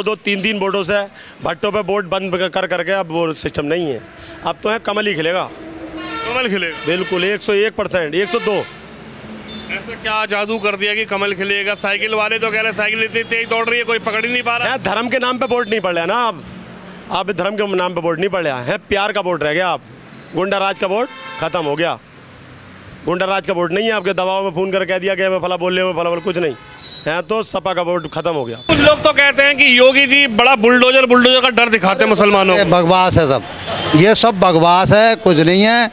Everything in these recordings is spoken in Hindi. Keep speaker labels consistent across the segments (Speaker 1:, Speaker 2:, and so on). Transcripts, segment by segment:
Speaker 1: दो तीन तीन वोटों से भट्टों पे वोट बंद कर करके अब वो सिस्टम नहीं है। अब तो है कमल ही खिलेगा।
Speaker 2: कमल खिलेगा।
Speaker 1: बिल्कुल 101%, 102।
Speaker 2: ऐसा क्या जादू कर दिया कि कमल खिलेगा? साइकिल वाले तो कह रहे हैं साइकिल इतनी तेज दौड़ रही है कोई पकड़ ही नहीं पा रहा है।
Speaker 1: धर्म के नाम पे वोट नहीं पड़ रहा ना। अब धर्म के नाम पे वोट नहीं पड़ रहा है, प्यार का वोट रह गया। आप गुंडा राज का वोट खत्म हो गया। गुंडा राज का वोट नहीं है। आपके दबाव में फोन कर कह दिया कि मैं फला बोल रहा हूँ, फला बोल, कुछ नहीं है। तो सपा का वोट खत्म हो गया।
Speaker 2: कुछ लोग तो कहते हैं कि योगी जी बड़ा बुलडोजर का डर दिखाते हैं मुसलमानों को।
Speaker 3: बकवास है सब, ये सब बकवास है, कुछ नहीं है।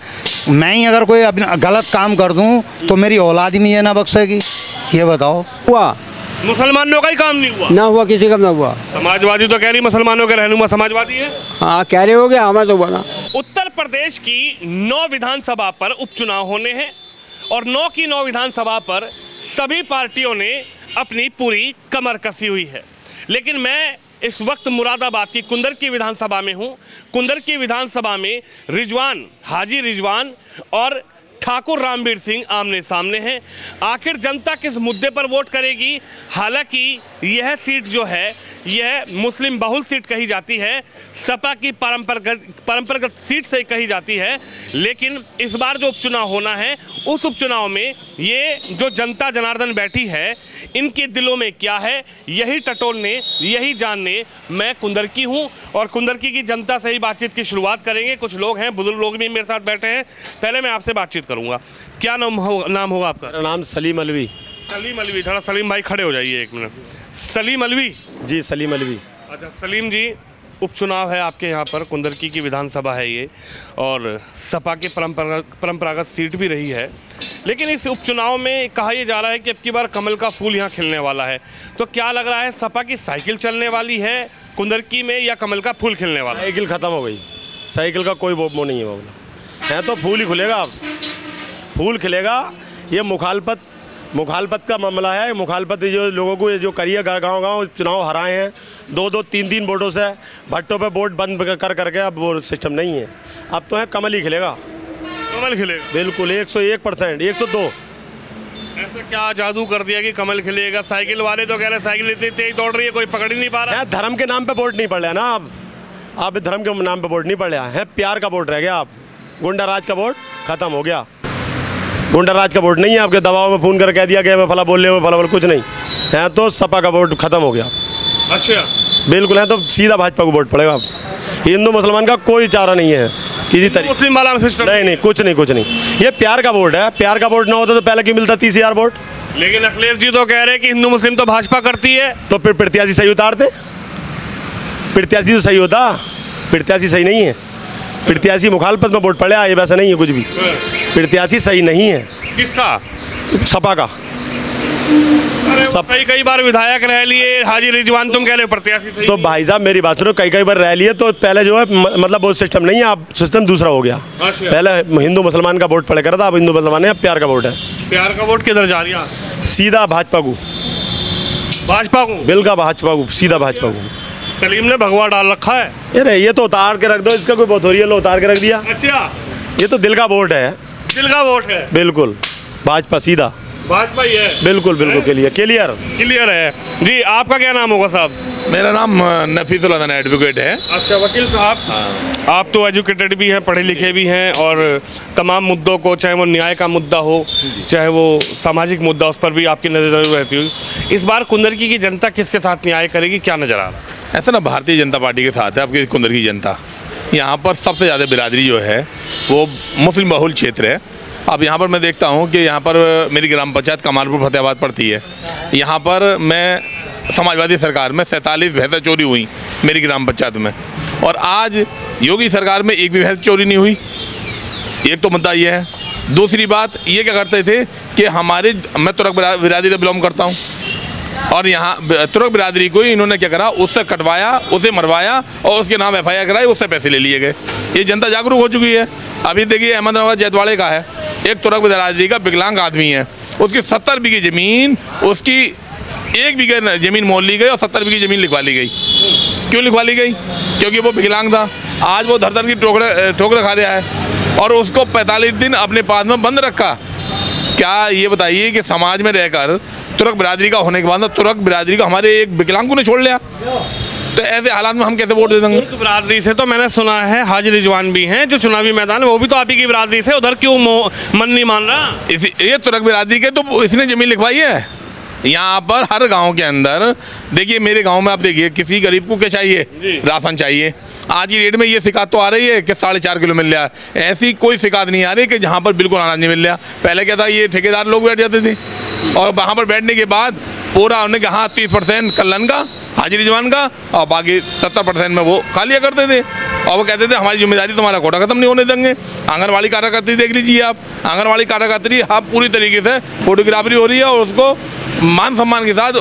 Speaker 3: मैं ही अगर कोई अपना गलत काम कर दूं तो मेरी औलाद ही नहीं है ना बख्शेगी। ये बताओ।
Speaker 4: हुआ
Speaker 2: मुसलमानों का ही काम नहीं हुआ?
Speaker 4: ना हुआ, किसी का ना हुआ।
Speaker 2: समाजवादी तो कह रही मुसलमानों के रहनुमा समाजवादी है।
Speaker 4: हाँ कह रहे हो गया, हमें तो बना।
Speaker 2: उत्तर प्रदेश की 9 विधानसभा पर उपचुनाव होने हैं और 9 की 9 विधानसभा पर सभी पार्टियों ने अपनी पूरी कमर कसी हुई है। लेकिन मैं इस वक्त मुरादाबाद की कुंदर की विधानसभा में हूँ। कुंदर की विधानसभा में रिजवान, हाजी रिजवान और ठाकुर रामवीर सिंह आमने सामने हैं। आखिर जनता किस मुद्दे पर वोट करेगी? हालांकि यह सीट जो है यह मुस्लिम बहुल सीट कही जाती है, सपा की परंपरागत सीट से कही जाती है। लेकिन इस बार जो उपचुनाव होना है उस उपचुनाव में ये जो जनता जनार्दन बैठी है इनके दिलों में क्या है, यही टटोलने, यही जानने मैं कुंदर की हूँ और कुंदर की जनता से ही बातचीत की शुरुआत करेंगे। कुछ लोग हैं, बुजुर्ग लोग भी मेरे साथ बैठे हैं। पहले मैं आपसे बातचीत करूँगा। क्या नाम होगा आपका?
Speaker 1: मेरा नाम सलीम अलवी।
Speaker 2: सलीम अलवी। थोड़ा सलीम भाई खड़े हो जाइए एक मिनट। सलीम अलवी
Speaker 1: जी, सलीम अलवी।
Speaker 2: अच्छा सलीम जी, उपचुनाव है आपके यहाँ पर, कुंदरकी की विधानसभा है ये और सपा की परंपरागत सीट भी रही है। लेकिन इस उपचुनाव में कहा यह जा रहा है कि अब की बार कमल का फूल यहाँ खिलने वाला है। तो क्या लग रहा है, सपा की साइकिल चलने वाली है कुंदरकी में या कमल का फूल खिलने वाला है?
Speaker 1: साइकिल खत्म हो गई। साइकिल का कोई वो नहीं है मामला है। तो फूल ही खुलेगा। अब फूल खिलेगा। ये मुखालपत का मामला है। मुखालपत जो लोगों को जो करिए गांव चुनाव हराए हैं, 2-2, 3-3 वोटों से भट्टों पे वोट बंद कर करके अब वो सिस्टम नहीं है। अब तो है कमल ही खिलेगा।
Speaker 2: कमल खिलेगा।
Speaker 1: बिल्कुल 101%, 102।
Speaker 2: ऐसा क्या जादू कर दिया कि कमल खिलेगा? साइकिल वाले तो कह रहे हैं साइकिल इतनी तेज दौड़ रही है कोई पकड़ ही नहीं पा रहा है।
Speaker 1: धर्म के नाम पे वोट नहीं पड़ रहा है ना। अब धर्म के नाम पे वोट नहीं पड़ रहा है, प्यार का वोट रह गया। आप गुंडा राज का वोट खत्म हो गया। गुंडा राज का वोट नहीं है। आपके दबाव में फोन कर कह दिया कि मैं फला बोल रहा हूँ, फला बोल, कुछ नहीं है। तो सपा का वोट खत्म हो गया।
Speaker 2: अच्छा
Speaker 1: बिल्कुल है। तो सीधा भाजपा को वोट पड़ेगा। हिंदू मुसलमान का कोई चारा नहीं है किसी तरीके।
Speaker 2: मुस्लिम वाला सिस्टम
Speaker 1: नहीं, कुछ नहीं। ये प्यार का वोट है। प्यार का वोट ना होता तो पहले क्यों मिलता 30,000 वोट?
Speaker 2: लेकिन अखिलेश जी तो कह रहे हैं कि हिंदू मुस्लिम तो भाजपा करती है।
Speaker 1: तो फिर प्रत्याशी सही उतारते। प्रत्याशी तो सही होता। प्रत्याशी सही नहीं है। प्रत्याशी मुखालफत में वोट पड़े, ये वैसा नहीं है कुछ भी। प्रत्याशी सही नहीं है।
Speaker 2: किसका?
Speaker 1: सपा का।
Speaker 2: सब कई बार विधायक रह लिए हाजी रिजवान, तुम कह रहे हो प्रत्याशी सही।
Speaker 1: तो भाई साहब मेरी बात सुनो, कई बार रह लिए तो पहले जो है मतलब वो सिस्टम नहीं है। अब सिस्टम दूसरा हो गया। पहले हिंदू मुसलमान का वोट पड़े करा था, अब हिंदू मुसलमान है, अब प्यार का वोट है।
Speaker 2: प्यार का वोट किधर जा रही है?
Speaker 1: सीधा भाजपा को। बिल का भाजपा को, सीधा भाजपा को।
Speaker 2: सलीम ने भगवा डाल रखा है।
Speaker 1: अरे ये तो उतार के रख दो, इसका कोई बहुत हो रही है, लो उतार के रख दिया।
Speaker 2: अच्छा,
Speaker 1: ये तो दिल का वोट है।
Speaker 2: दिल का वोट है।
Speaker 1: बिल्कुल भाजपा, सीधा
Speaker 2: भाजपा ही है।
Speaker 1: बिल्कुल क्लियर
Speaker 2: है जी। आपका क्या नाम होगा साहब?
Speaker 5: मेरा नाम नफीसुल हसन एडवोकेट है।
Speaker 2: अच्छा वकील साहब, आप तो एजुकेटेड भी हैं, पढ़े लिखे भी हैं और तमाम मुद्दों को, चाहे वो न्याय का मुद्दा हो चाहे वो सामाजिक मुद्दा, उस पर भी आपकी नज़र जरूर रहती हुई। इस बार कुंदरकी की जनता किसके साथ न्याय करेगी, क्या नजर आ रहा है?
Speaker 5: ऐसा ना, भारतीय जनता पार्टी के साथ है आपकी कुंदरकी जनता। यहाँ पर सबसे ज़्यादा बिरादरी जो है वो मुस्लिम बहुल क्षेत्र है। अब यहाँ पर मैं देखता हूँ कि यहाँ पर मेरी ग्राम पंचायत कमालपुर फतेहाबाद पड़ती है। यहाँ पर मैं समाजवादी सरकार में 47 भैंसें चोरी हुई मेरी ग्राम पंचायत में, और आज योगी सरकार में एक भी भैंस चोरी नहीं हुई। एक तो मुद्दा ये है। दूसरी बात ये क्या करते थे कि मैं तुर्क बिरादरी से बिलोंग करता हूँ और यहाँ तुर्क बिरादरी को इन्होंने क्या करा, उससे कटवाया, उसे मरवाया और उसके नाम FIR कराई, उससे पैसे ले लिए गए। ये जनता जागरूक हो चुकी है। अभी देखिए अहमदनगर जैतवाड़े का है, एक तुर्क बिरादरी का विकलांग आदमी है, उसकी 70 बीघे ज़मीन, उसकी 1 बीघे ज़मीन मोल ली गई और 70 बीघे ज़मीन लिखवा ली गई। क्यों लिखवा ली गई? क्योंकि वो विकलांग था। आज वो धर की ठोकरे खा रहा है और उसको 45 दिन अपने पास में बंद रखा। क्या ये बताइए कि समाज में रहकर तुर्क बिरादरी का होने के बाद तुर्क बिरादरी का हमारे एक विकलांग को ने छोड़ लिया। तो ऐसे हालात में हम कैसे वोट दे देंगे?
Speaker 2: तुर्क बिरादरी से तो मैंने सुना है हाजी रिजवान भी हैं जो चुनावी मैदान में, वो भी तो आप ही की बिरादरी से, उधर क्यों मन नहीं मान रहा?
Speaker 5: इसी ये तुर्क बिरादरी के तो इसने ज़मीन लिखवाई है यहाँ पर हर गांव के अंदर। देखिए मेरे गांव में आप देखिए, किसी गरीब को क्या चाहिए? राशन चाहिए। आज की डेट में ये शिकायत तो आ रही है कि 4.5 किलो मिल रहा है, ऐसी कोई शिकायत नहीं आ रही कि जहाँ पर बिल्कुल अनाज नहीं मिल रहा। पहले क्या था, ये ठेकेदार लोग बैठ जाते थे और वहाँ पर बैठने के बाद पूरा उन्होंने कहा हाँ 30% कल्याण का, हाजी रिजवान का, और बाकी 70% में वो खा लिया करते थे। और वो कहते थे हमारी जिम्मेदारी तुम्हारा कोटा खत्म नहीं होने देंगे। आंगनवाड़ी कार्यकर्त्री देख लीजिए आप, आंगनवाड़ी कार्यकर्त्री आप पूरी तरीके से फोटोग्राफरी हो रही है और उसको मान सम्मान के साथ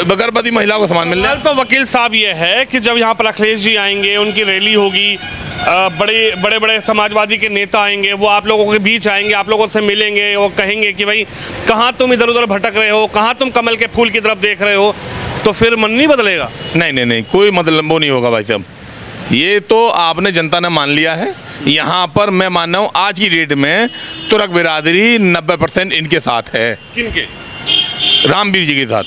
Speaker 5: गर्भवती महिलाओं को सम्मान मिल रहा है।
Speaker 2: तो वकील साहब ये है कि जब यहाँ पर अखिलेश जी आएंगे, उनकी रैली होगी, बड़े बड़े समाजवादी के नेता आएंगे, वो आप लोगों के बीच आएंगे, आप लोगों से मिलेंगे, वो कहेंगे कि भाई कहाँ तुम इधर उधर भटक रहे हो, कहाँ तुम कमल के फूल की तरफ देख रहे हो, तो फिर मन नहीं बदलेगा?
Speaker 5: नहीं, कोई मतलब वो नहीं होगा भाई साहब। ये तो आपने जनता ने मान लिया है। यहाँ पर मैं मान रहा हूँ आज की डेट में तुर्क बिरादरी 90% इनके साथ है।
Speaker 2: किनके?
Speaker 5: रामवीर जी के साथ,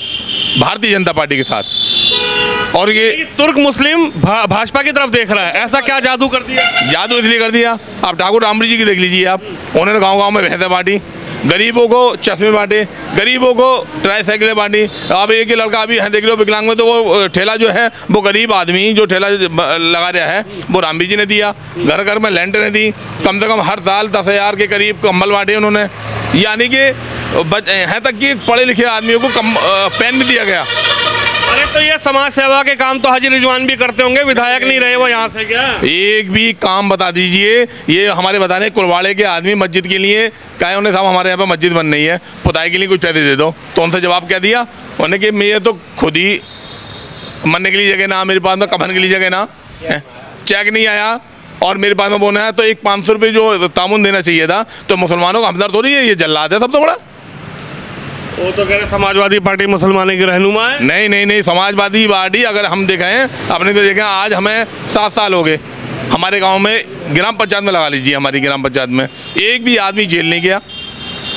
Speaker 5: भारतीय जनता पार्टी के साथ। और ये
Speaker 2: तुर्क मुस्लिम भाजपा की तरफ देख रहा है, ऐसा क्या जादू कर दिया?
Speaker 5: जादू इसलिए कर दिया, आप ठाकुर रामवीर जी की देख लीजिए आप, उन्होंने गांव-गांव में भैंसें बांटी, गरीबों को चश्मे बांटे, गरीबों को ट्राईसाइकिलें बांटी। अब एक ही लड़का अभी है देख लो विकलांग में, तो वो ठेला जो है वो गरीब आदमी जो ठेला लगा रहा है वो रामवीर जी ने दिया। घर घर में लैंटरें दी, कम से कम हर साल 10,000 के करीब कंबल बांटे उन्होंने। यानी कि यहाँ तक कि पढ़े लिखे आदमियों को पेन भी दिया गया।
Speaker 2: अरे तो ये समाज सेवा के काम तो हाजी रिजवान भी करते होंगे, विधायक नहीं रहे वो यहाँ से क्या? एक
Speaker 5: भी काम बता दीजिए। ये हमारे बताने कुलवाड़े के आदमी मस्जिद के लिए कहे उन्हें साहब हमारे यहाँ पे मस्जिद बन रही है, पुताई के लिए कुछ पैसे दे दो, तो उनसे जवाब क्या दिया उन्हें कि मैं तो खुद ही मरने के लिए जगह ना, मेरे पास में कफन के लिए जगह ना, चेक नहीं आया और मेरे पास में बोना है तो एक 500 रुपये जो तामुन देना चाहिए था, तो मुसलमानों का हमदर्द थोड़ी है, ये जल्लाद है सब तो बड़ा।
Speaker 2: वो तो कह रहे समाजवादी पार्टी मुसलमानों की रहनुमा है।
Speaker 5: नहीं, समाजवादी पार्टी अगर हम देखें अपने तो देखें, आज हमें 7 साल हो गए हमारे गांव में ग्राम पंचायत में, लगा लीजिए हमारी ग्राम पंचायत में एक भी आदमी जेल नहीं गया,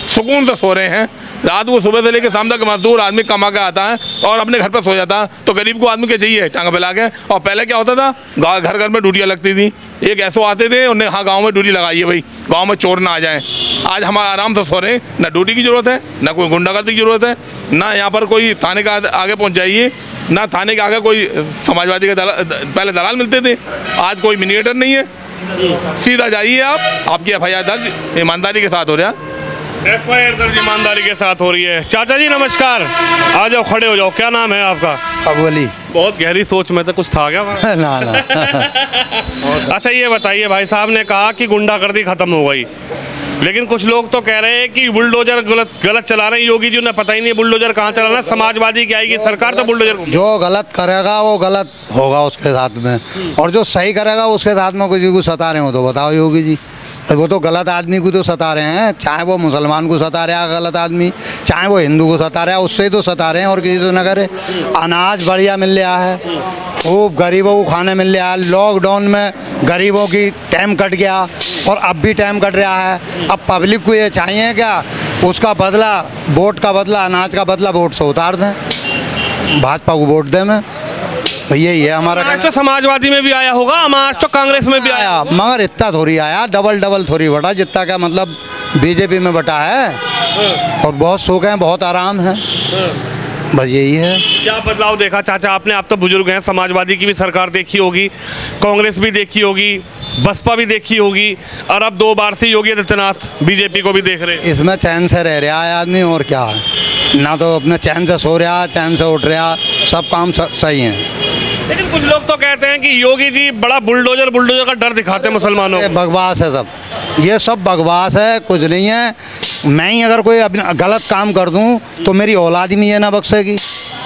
Speaker 5: सुकून से सो रहे हैं। रात को सुबह से लेकर शाम तक मजदूर आदमी कमा के आता है और अपने घर पर सो जाता है। तो गरीब को आदमी क्या चाहिए? टांगा फैला के। और पहले क्या होता था, घर घर में ड्यूटियाँ लगती थी, एक ऐसो आते थे उन्हें हाँ गांव में ड्यूटी लगाई है भाई, गांव में चोर ना आ जाए। आज हम आराम से सो रहे हैं, ना ड्यूटी की ज़रूरत है, ना कोई गुंडागर्दी की ज़रूरत है, ना यहाँ पर कोई थाने का आगे पहुँच जाइए, ना थाने के आगे कोई समाजवादी के पहले दलाल मिलते थे, आज कोई मीडिएटर नहीं है। सीधा जाइए आप, आपकी FIR दर्ज ईमानदारी के साथ हो रहा है।
Speaker 2: FIR दर्ज ईमानदारी के साथ हो रही है। चाचा जी नमस्कार, आ जाओ खड़े हो जाओ, क्या नाम है आपका?
Speaker 3: अबली।
Speaker 2: बहुत गहरी सोच में तो कुछ था क्या?
Speaker 3: ना।
Speaker 2: अच्छा ये बताइए, भाई साहब ने कहा कि गुंडागर्दी खत्म हो गई, लेकिन कुछ लोग तो कह रहे हैं कि बुलडोजर गलत चला रहे हैं योगी जी, उन्हें पता ही नहीं है बुलडोजर कहाँ चला रहा है, समाजवादी की आएगी सरकार तो बुलडोजर।
Speaker 3: जो गलत करेगा वो गलत होगा उसके साथ में, और जो सही करेगा उसके साथ में किसी को सता रहे हो तो बताओ योगी जी, वो तो गलत आदमी को तो सता रहे हैं, चाहे वो मुसलमान को सता रहा है गलत आदमी, चाहे वो हिंदू को सता रहा है, उससे ही तो सता रहे हैं और किसी तो न करे। अनाज बढ़िया मिल रहा है, वो गरीबों को खाने मिल रहा है। लॉकडाउन में गरीबों की टाइम कट गया और अब भी टाइम कट रहा है। अब पब्लिक को ये चाहिए क्या, उसका बदला, वोट का बदला, अनाज का बदला वोट से उतार दें, भाजपा को वोट दें। मैं यही है हमारा।
Speaker 2: आज तो समाजवादी में भी आया होगा, आज तो कांग्रेस में भी आया,
Speaker 3: मगर इतना थोड़ी आया, डबल थोड़ी बटा जितना का मतलब बीजेपी में बटा है। और बहुत सुख है, बहुत आराम है, बस यही है।
Speaker 2: क्या बदलाव देखा चाचा आपने? आप तो बुजुर्ग हैं, समाजवादी की भी सरकार देखी होगी, कांग्रेस भी देखी होगी, बसपा भी देखी होगी, और अब 2 बार से योगी आदित्यनाथ बीजेपी को भी देख रहे हैं।
Speaker 3: इसमें चैन से रह रहा है आदमी, और क्या है, ना तो अपने चैन से सो रहा, चैन से उठ रहा, सब काम सही है।
Speaker 2: लेकिन कुछ लोग तो कहते हैं कि योगी जी बड़ा बुलडोजर का डर दिखाते हैं मुसलमानों को।
Speaker 3: बकवास है सब, ये सब बकवास है, कुछ नहीं है। मैं ही अगर कोई गलत काम कर दूं तो मेरी औलाद ही मुझे ना बख्शेगी,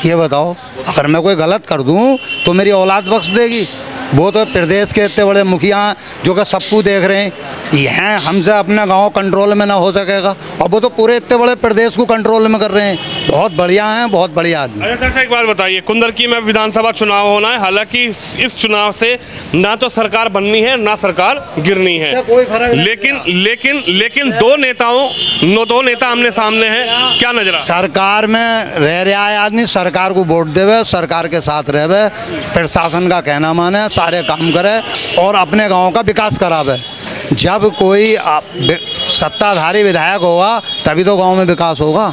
Speaker 3: ये बताओ। अगर मैं कोई गलत कर दूं तो मेरी औलाद बख्श देगी? वो तो प्रदेश के इतने बड़े मुखिया जो कि सबको देख रहे हैं, यहाँ हमसे अपना गांव कंट्रोल में ना हो सकेगा, और वो तो पूरे इतने बड़े प्रदेश को कंट्रोल में कर रहे हैं। बहुत बढ़िया हैं, बहुत बढ़िया आदमी।
Speaker 2: अच्छा चाचा, एक बात बताइए, कुंदरकी में विधानसभा चुनाव होना है, हालांकि इस चुनाव से ना तो सरकार बननी है ना सरकार गिरनी है,
Speaker 3: कोई फर्क नहीं
Speaker 2: लेकिन दो नेता आमने सामने हैं, क्या नजर आ?
Speaker 3: सरकार में रह रहा है आदमी, सरकार को वोट देवे, सरकार के साथ रहे, प्रशासन का कहना माने, सारे काम करे और अपने गांव का विकास करावे। जब कोई सत्ताधारी विधायक होगा तभी तो गांव में विकास होगा,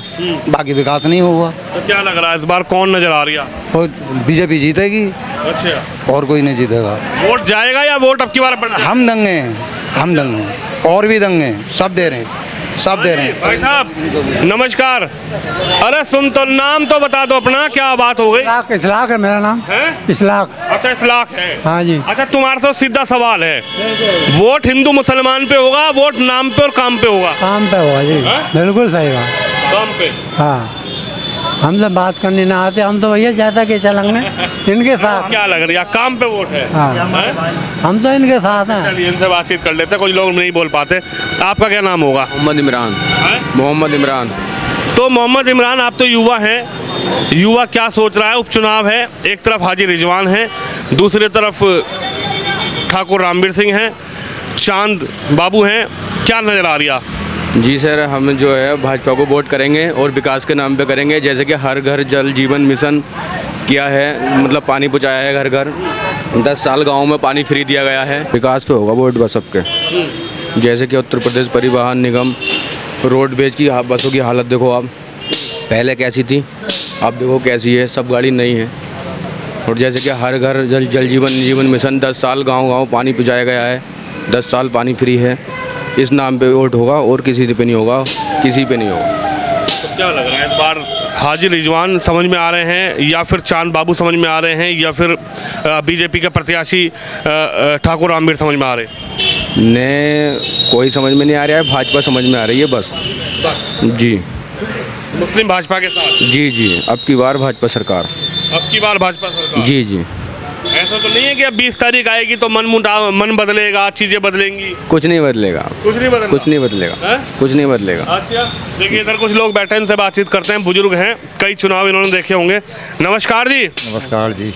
Speaker 3: बाकी विकास नहीं होगा।
Speaker 2: तो क्या लग रहा है इस बार कौन नजर आ रही है?
Speaker 3: वो बीजेपी जीतेगी,
Speaker 2: अच्छा,
Speaker 3: और कोई नहीं जीतेगा।
Speaker 2: वोट जाएगा या वोट अब की बार
Speaker 3: हम दंगे हैं, और भी दंगे हैं, सब दे रहे हैं, सब दे रहे हैं।
Speaker 2: भाई साहब नमस्कार। अरे सुन तो, नाम तो बता दो अपना, क्या बात हो गई?
Speaker 4: इसलाक है मेरा नाम।
Speaker 2: है
Speaker 4: इसलाक।
Speaker 2: अच्छा, इस्लाक है।
Speaker 4: हाँ जी।
Speaker 2: अच्छा, तुम्हारे तो सीधा सवाल है, वोट हिंदू मुसलमान पे होगा, वोट नाम पे और काम पे होगा?
Speaker 4: काम पे होगा जी, बिल्कुल सही बात।
Speaker 2: काम पे।
Speaker 4: हाँ, हम तो बात करने ना आते, हम तो भैया ज्यादा के चलेंगे इनके साथ।
Speaker 2: क्या लग रहा है, काम पे वोट है?
Speaker 4: हाँ, हम तो इनके साथ हैं।
Speaker 2: चलिए इनसे बातचीत कर लेते हैं, कुछ लोग नहीं बोल पाते। आपका क्या नाम होगा?
Speaker 6: मोहम्मद इमरान। मोहम्मद इमरान।
Speaker 2: तो मोहम्मद इमरान, आप तो युवा हैं, युवा क्या सोच रहा है? उपचुनाव है, एक तरफ हाजी रिजवान है, दूसरी तरफ ठाकुर रामवीर सिंह हैं, चांद बाबू हैं, क्या नजर आ रही है?
Speaker 6: जी सर, हम जो है भाजपा को वोट करेंगे और विकास के नाम पे करेंगे, जैसे कि हर घर जल जीवन मिशन किया है, मतलब पानी पहुंचाया है घर घर, 10 साल गांव में पानी फ्री दिया गया है। विकास पे होगा वोट बस सबके, जैसे कि उत्तर प्रदेश परिवहन निगम रोडवेज की बसों की हालत देखो आप, पहले कैसी थी अब देखो कैसी है, सब गाड़ी नई है। और जैसे कि हर घर जल जीवन मिशन 10 साल गाँव पानी पहुँचाया गया है, 10 साल पानी फ्री है। इस नाम पे वोट होगा और किसी पे नहीं होगा, किसी पे नहीं होगा।
Speaker 2: तो क्या लग रहा है इस बार हाजी रिजवान समझ में आ रहे हैं, या फिर चांद बाबू समझ में आ रहे हैं, या फिर बीजेपी के प्रत्याशी ठाकुर रामवीर समझ में आ रहे हैं?
Speaker 6: ने कोई समझ में नहीं आ रहा है, भाजपा समझ में आ रही है बस। जी,
Speaker 2: मुस्लिम भाजपा के साथ?
Speaker 6: जी, अब की बार भाजपा सरकार।
Speaker 2: अब की बार भाजपा सरकार?
Speaker 6: जी।
Speaker 2: ऐसा तो नहीं है कि अब 20 तारीख आएगी तो मन बदलेगा, चीजें बदलेंगी?
Speaker 6: कुछ नहीं बदलेगा,
Speaker 2: कुछ नहीं बदलेगा,
Speaker 6: कुछ नहीं बदलेगा, कुछ नहीं बदलेगा।
Speaker 2: अच्छा, देखिए इधर कुछ लोग बैठे हैं, इनसे बातचीत करते हैं, बुजुर्ग हैं, कई चुनाव इन्होंने देखे होंगे। नमस्कार जी।
Speaker 3: नमस्कार जी।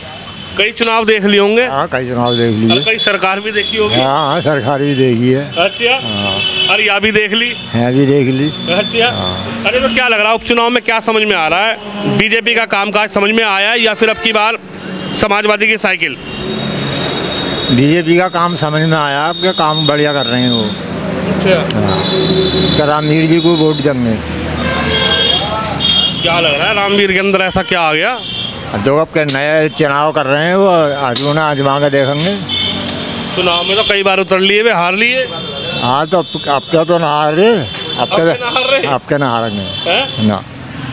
Speaker 2: कई चुनाव देख लिए होंगे?
Speaker 3: हाँ, कई चुनाव देख लिए।
Speaker 2: और कई सरकार भी देखी होगी?
Speaker 3: हाँ, सरकार भी देखी है।
Speaker 2: अच्छा, और यह भी देख ली?
Speaker 3: है भी देख ली।
Speaker 2: अच्छा, अरे तो क्या लग रहा है उपचुनाव में, क्या समझ में आ रहा है? बीजेपी का कामकाज समझ में आया, या फिर अब की बार समाजवादी की साइकिल?
Speaker 3: बीजेपी का काम समझ में आया, आपके काम बढ़िया कर रहे हैं वो।
Speaker 2: अच्छा,
Speaker 3: रामवीर जी को वोट देंगे।
Speaker 2: क्या लग रहा है रामवीर के अंदर ऐसा क्या आ गया?
Speaker 3: तो अब के नए चुनाव कर रहे हैं वो, आजमा के देखेंगे।
Speaker 2: चुनाव में तो कई बार उतर लिए, वे हार लिए।
Speaker 3: हाँ, तो आपके तो ना हार रहे, आपके ना हारेंगे ना।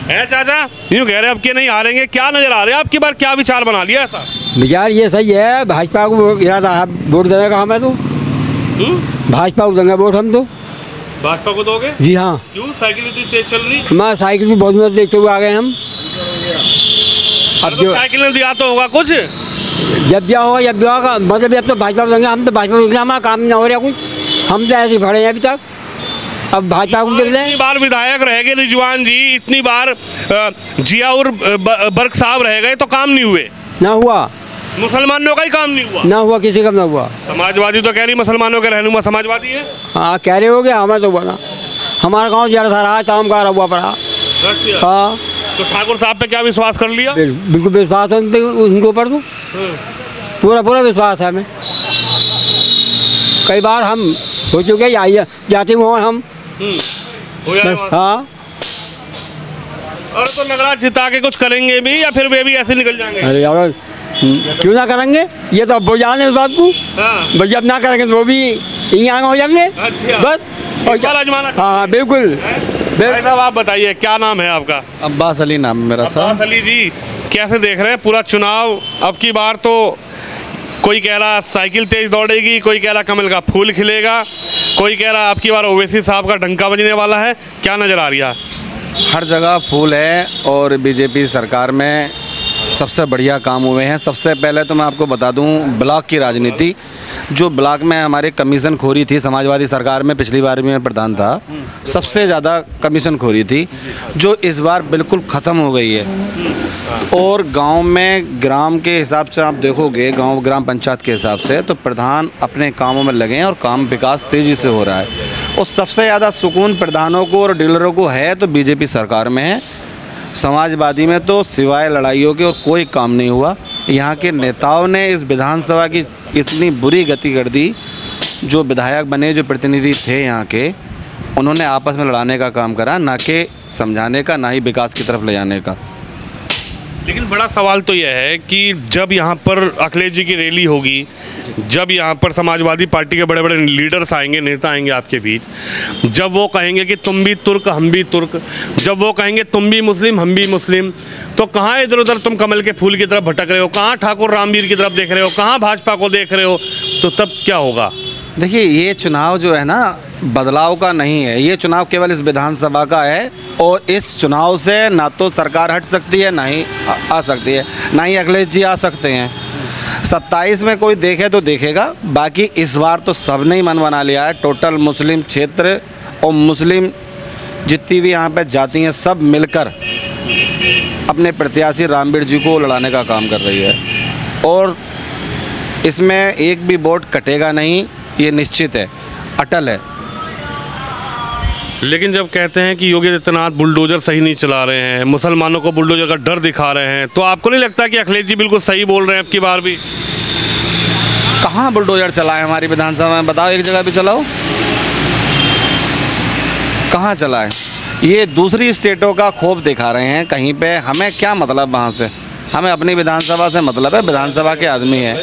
Speaker 2: है चाचा, यूँ कह रहे अब के नहीं हारेंगे, क्या नजर आ रहे हैं आपकी बार, क्या विचार बना लिया ऐसा?
Speaker 4: विचार ये सही है, भाजपा को इरादा है वोट देने का हमें तो। भाजपा को देंगे वोट हम तो।
Speaker 2: भाजपा को दोगे?
Speaker 4: जी हाँ।
Speaker 2: क्यों, साइकिल इतनी तेज चल रही?
Speaker 4: हमारा साइकिल भी बहुत मदद देखते हुए आ गए हम। अब
Speaker 2: तो
Speaker 4: जो
Speaker 2: साइकिल ने दिया तो होगा कुछ?
Speaker 4: जब दिया होगा मतलब अब तो भाजपा को देंगे हम तो। भाजपा को हमारा काम नहीं हो रहा कुछ, हम तो ऐसे खड़े हैं अभी तक, अब भाजपा को देख लें।
Speaker 2: इतनी बार विधायक रह गए रिजवान जी, इतनी बार जियाउर बर्क साहब रह गए तो काम नहीं हुए?
Speaker 4: ना हुआ,
Speaker 2: मुसलमानों का ही काम नहीं हुआ?
Speaker 4: ना हुआ, किसी का ना हुआ।
Speaker 2: समाजवादी तो कह रही मुसलमानों के रहनुमा समाजवादी है।
Speaker 4: हाँ, कह रहे हो गया, हमें तो बना हमारा गाँव जरा सा रहा, काम का हुआ पड़ा।
Speaker 2: अच्छा,
Speaker 4: हाँ,
Speaker 2: तो ठाकुर साहब पे क्या विश्वास कर लिया?
Speaker 4: बिल्कुल विश्वास है उनके ऊपर तो, पूरा विश्वास है हमें। कई बार हम हो चुके आइए जाते हुए हम।
Speaker 2: हो जाएगा।
Speaker 4: हाँ,
Speaker 2: और तो लग रहा जिता के कुछ करेंगे भी, या फिर वे भी ऐसे निकल जाएंगे?
Speaker 4: अरे यार क्यों ना करेंगे, ये तो अब जाने इस बात को।
Speaker 2: हाँ।
Speaker 4: भाई जब ना करेंगे तो वो भी यहाँ हो जाएंगे।
Speaker 2: अच्छा।
Speaker 4: बस
Speaker 2: और क्या आजमाना?
Speaker 4: हाँ बिल्कुल।
Speaker 2: भाई साहब आप बताइए, क्या नाम है आपका?
Speaker 6: अब्बास अली नाम मेरा
Speaker 2: अब्बास अली जी, कैसे देख रहे हैं पूरा चुनाव? अब की बार तो कोई कह रहा साइकिल तेज दौड़ेगी, कोई कह रहा कमल का फूल खिलेगा, कोई कह रहा अब की बार ओवैसी साहब का डंका बजने वाला है, क्या नज़र आ रही है?
Speaker 6: हर जगह फूल है और बीजेपी सरकार में सबसे बढ़िया काम हुए हैं। सबसे पहले तो मैं आपको बता दूं, ब्लॉक की राजनीति, जो ब्लॉक में हमारे कमीशन खोरी थी समाजवादी सरकार में, पिछली बार में प्रधान था, सबसे ज़्यादा कमीशन खोरी थी, जो इस बार बिल्कुल ख़त्म हो गई है। और गांव में ग्राम के हिसाब से आप देखोगे, गांव ग्राम पंचायत के हिसाब से, तो प्रधान अपने कामों में लगे हैं और काम विकास तेज़ी से हो रहा है। और सबसे ज़्यादा सुकून प्रधानों को और डीलरों को है तो बीजेपी सरकार में है। समाजवादी में तो सिवाय लड़ाइयों के और कोई काम नहीं हुआ। यहाँ के नेताओं ने इस विधानसभा की इतनी बुरी गति कर दी, जो विधायक बने, जो प्रतिनिधि थे यहाँ के, उन्होंने आपस में लड़ाने का काम करा, ना कि समझाने का, ना ही विकास की तरफ ले जाने का।
Speaker 2: लेकिन बड़ा सवाल तो यह है कि जब यहाँ पर अखिलेश जी की रैली होगी, जब यहाँ पर समाजवादी पार्टी के बड़े बड़े लीडर्स आएंगे, नेता आएंगे आपके बीच, जब वो कहेंगे कि तुम भी तुर्क हम भी तुर्क, जब वो कहेंगे तुम भी मुस्लिम हम भी मुस्लिम, तो कहाँ इधर उधर तुम कमल के फूल की तरफ भटक रहे हो, कहाँ ठाकुर रामवीर की तरफ देख रहे हो, कहाँ भाजपा को देख रहे हो, तो तब क्या होगा?
Speaker 6: देखिए, ये चुनाव जो है ना, बदलाव का नहीं है, ये चुनाव केवल इस विधानसभा का है। और इस चुनाव से ना तो सरकार हट सकती है, ना ही आ सकती है, ना ही अखिलेश जी आ सकते हैं। 27 में कोई देखे तो देखेगा, बाकी इस बार तो सबने ही मन बना लिया है। टोटल मुस्लिम क्षेत्र और मुस्लिम जितनी भी यहाँ पे जाति हैं, सब मिलकर अपने प्रत्याशी रामवीर जी को लड़ाने का काम कर रही है। और इसमें एक भी वोट कटेगा नहीं, ये निश्चित है, अटल है।
Speaker 2: लेकिन जब कहते हैं कि योगी आदित्यनाथ बुलडोजर सही नहीं चला रहे हैं, मुसलमानों को बुलडोजर का डर दिखा रहे हैं, तो आपको नहीं लगता कि अखिलेश जी बिल्कुल सही बोल रहे हैं अब की बार भी?
Speaker 6: कहाँ बुलडोजर चला है हमारी विधानसभा में? बताओ, एक जगह भी चलाओ, कहाँ चला है? ये दूसरी स्टेटों का खौफ दिखा रहे हैं कहीं पे। हमें क्या मतलब वहाँ से? हमें अपनी विधानसभा से मतलब है, विधानसभा के आदमी हैं,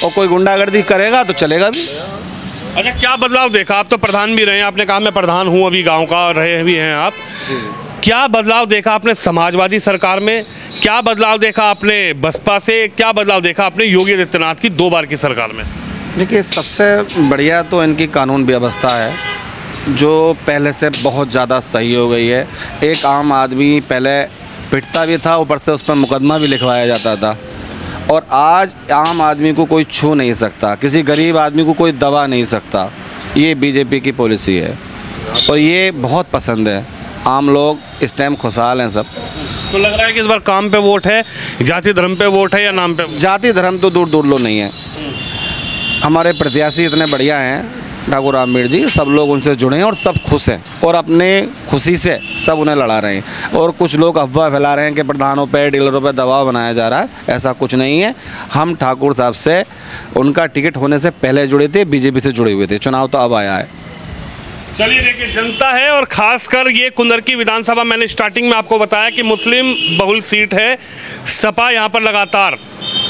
Speaker 6: और कोई गुंडागर्दी करेगा तो चलेगा भी।
Speaker 2: अच्छा, क्या बदलाव देखा? आप तो प्रधान भी रहे हैं, आपने कहा मैं प्रधान हूँ अभी गांव का, रहे भी हैं आप। क्या बदलाव देखा आपने समाजवादी सरकार में? क्या बदलाव देखा आपने बसपा से? क्या बदलाव देखा आपने योगी आदित्यनाथ की 2 बार की सरकार में?
Speaker 6: देखिए, सबसे बढ़िया तो इनकी कानून व्यवस्था है, जो पहले से बहुत ज़्यादा सही हो गई है। एक आम आदमी पहले पिटता भी था, ऊपर से उस पर मुकदमा भी लिखवाया जाता था, और आज आम आदमी को कोई छू नहीं सकता, किसी गरीब आदमी को कोई दबा नहीं सकता। ये बीजेपी की पॉलिसी है और ये बहुत पसंद है। आम लोग इस टाइम खुशहाल हैं सब।
Speaker 2: तो लग रहा है कि इस बार काम पे वोट है, जाति धर्म पे वोट है, या नाम पे?
Speaker 6: जाति धर्म तो दूर दूर लो नहीं है। हमारे प्रत्याशी इतने बढ़िया हैं, ठाकुर रामवीर जी, सब लोग उनसे जुड़े हैं और सब खुश हैं, और अपने खुशी से सब उन्हें लड़ा रहे हैं। और कुछ लोग अफवाह फैला रहे हैं कि प्रधानों पे, डीलरों पे दबाव बनाया जा रहा है, ऐसा कुछ नहीं है। हम ठाकुर साहब से उनका टिकट होने से पहले जुड़े थे, बीजेपी से जुड़े हुए थे, चुनाव तो अब आया है।
Speaker 2: चलिए, देखिए, जनता है, और खासकर ये कुंदरकी विधानसभा, मैंने स्टार्टिंग में आपको बताया कि मुस्लिम बहुल सीट है। सपा यहाँ पर लगातार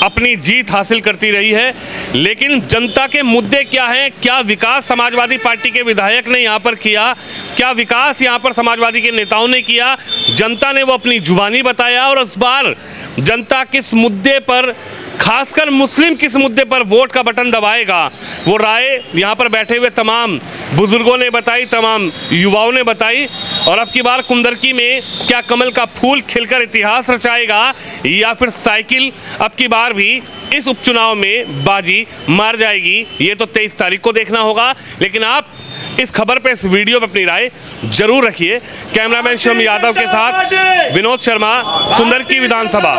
Speaker 2: अपनी जीत हासिल करती रही है, लेकिन जनता के मुद्दे क्या हैं? क्या विकास समाजवादी पार्टी के विधायक ने यहाँ पर किया? क्या विकास यहाँ पर समाजवादी के नेताओं ने किया? जनता ने वो अपनी जुबानी बताया। और इस बार जनता किस मुद्दे पर, खासकर मुस्लिम किस मुद्दे पर वोट का बटन दबाएगा, वो राय यहाँ पर बैठे हुए तमाम बुजुर्गों ने बताई, तमाम युवाओं ने बताई। और अब की बार कुंदरकी में क्या कमल का फूल खिलकर इतिहास रचाएगा, या फिर साइकिल अब की बार भी इस उपचुनाव में बाजी मार जाएगी, ये तो 23 तारीख को देखना होगा। लेकिन आप इस खबर पे, इस वीडियो पे अपनी राय जरूर रखिए। कैमरामैन शिवम यादव के साथ विनोद शर्मा, कुंदरकी विधानसभा।